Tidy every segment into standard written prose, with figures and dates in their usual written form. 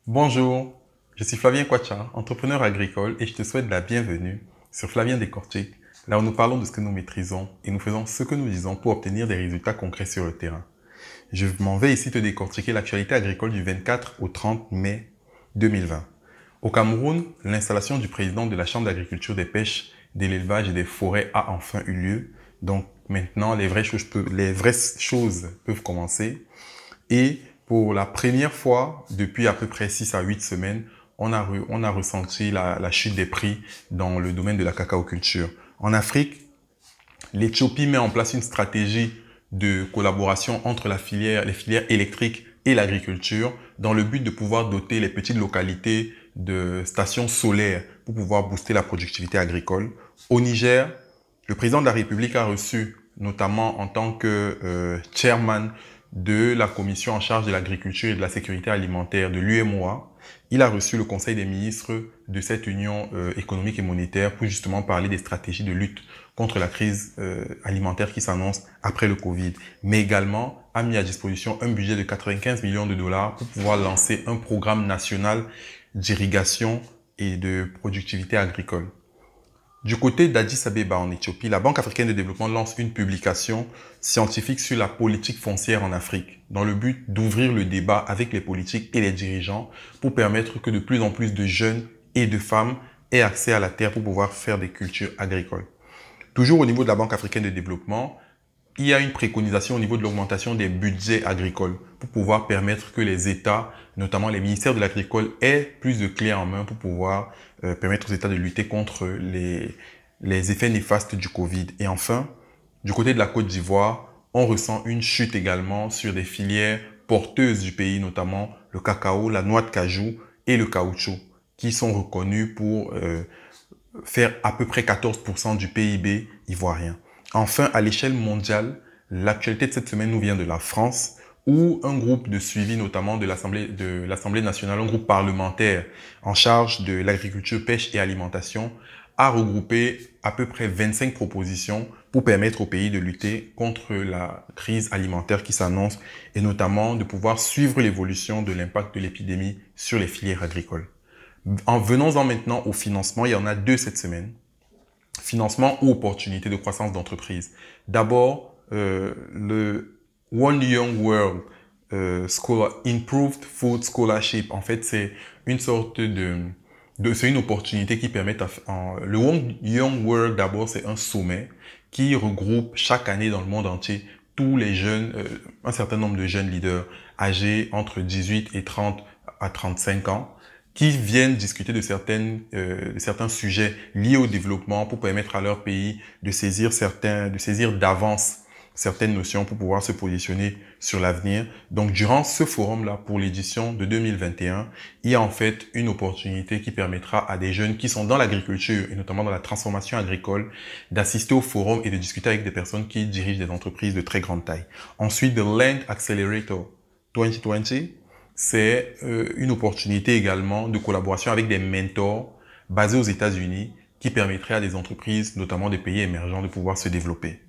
Bonjour, je suis Flavien Kwacha, entrepreneur agricole et je te souhaite la bienvenue sur Flavien Décortique, là où nous parlons de ce que nous maîtrisons et nous faisons ce que nous disons pour obtenir des résultats concrets sur le terrain. Je m'en vais ici te décortiquer l'actualité agricole du 24 au 30 mai 2020. Au Cameroun, l'installation du président de la Chambre d'agriculture, des pêches, de l'élevage et des forêts a enfin eu lieu. Donc maintenant, les vraies choses peuvent commencer. Et pour la première fois, depuis à peu près 6 à 8 semaines, on a ressenti la chute des prix dans le domaine de la cacaoculture. En Afrique, l'Éthiopie met en place une stratégie de collaboration entre les filières électriques et l'agriculture dans le but de pouvoir doter les petites localités de stations solaires pour pouvoir booster la productivité agricole. Au Niger, le président de la République a reçu, notamment en tant que chairman de la commission en charge de l'agriculture et de la sécurité alimentaire de l'UEMOA, il a reçu le conseil des ministres de cette union économique et monétaire pour justement parler des stratégies de lutte contre la crise alimentaire qui s'annonce après le Covid, mais également a mis à disposition un budget de 95 millions de dollars pour pouvoir lancer un programme national d'irrigation et de productivité agricole. Du côté d'Addis Abeba en Éthiopie, la Banque africaine de développement lance une publication scientifique sur la politique foncière en Afrique, dans le but d'ouvrir le débat avec les politiques et les dirigeants pour permettre que de plus en plus de jeunes et de femmes aient accès à la terre pour pouvoir faire des cultures agricoles. Toujours au niveau de la Banque africaine de développement, il y a une préconisation au niveau de l'augmentation des budgets agricoles pour pouvoir permettre que les États, notamment les ministères de l'agricole, aient plus de clés en main pour pouvoir permettre aux États de lutter contre les effets néfastes du Covid. Et enfin, du côté de la Côte d'Ivoire, on ressent une chute également sur des filières porteuses du pays, notamment le cacao, la noix de cajou et le caoutchouc, qui sont reconnus pour faire à peu près 14% du PIB ivoirien. Enfin, à l'échelle mondiale, l'actualité de cette semaine nous vient de la France, où un groupe de suivi, notamment de l'Assemblée nationale, un groupe parlementaire en charge de l'agriculture, pêche et alimentation, a regroupé à peu près 25 propositions pour permettre au pays de lutter contre la crise alimentaire qui s'annonce et notamment de pouvoir suivre l'évolution de l'impact de l'épidémie sur les filières agricoles. Venons-en maintenant au financement. Il y en a deux cette semaine. Financement ou opportunité de croissance d'entreprise. D'abord, le One Young World Improved Food Scholarship. En fait, c'est une sorte c'est une opportunité qui permet le One Young World, d'abord, c'est un sommet qui regroupe chaque année dans le monde entier tous les jeunes, un certain nombre de jeunes leaders âgés entre 18 et 30 à 35 ans qui viennent discuter de certains sujets liés au développement pour permettre à leur pays de saisir d'avance certaines notions pour pouvoir se positionner sur l'avenir. Donc, durant ce forum-là, pour l'édition de 2021, il y a en fait une opportunité qui permettra à des jeunes qui sont dans l'agriculture et notamment dans la transformation agricole d'assister au forum et de discuter avec des personnes qui dirigent des entreprises de très grande taille. Ensuite, The Land Accelerator 2020, c'est une opportunité également de collaboration avec des mentors basés aux États-Unis qui permettraient à des entreprises, notamment des pays émergents, de pouvoir se développer.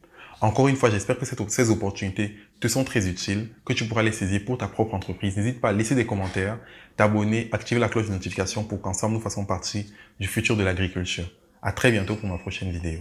Encore une fois, j'espère que ces opportunités te sont très utiles, que tu pourras les saisir pour ta propre entreprise. N'hésite pas à laisser des commentaires, t'abonner, activer la cloche de notification pour qu'ensemble nous fassions partie du futur de l'agriculture. À très bientôt pour ma prochaine vidéo.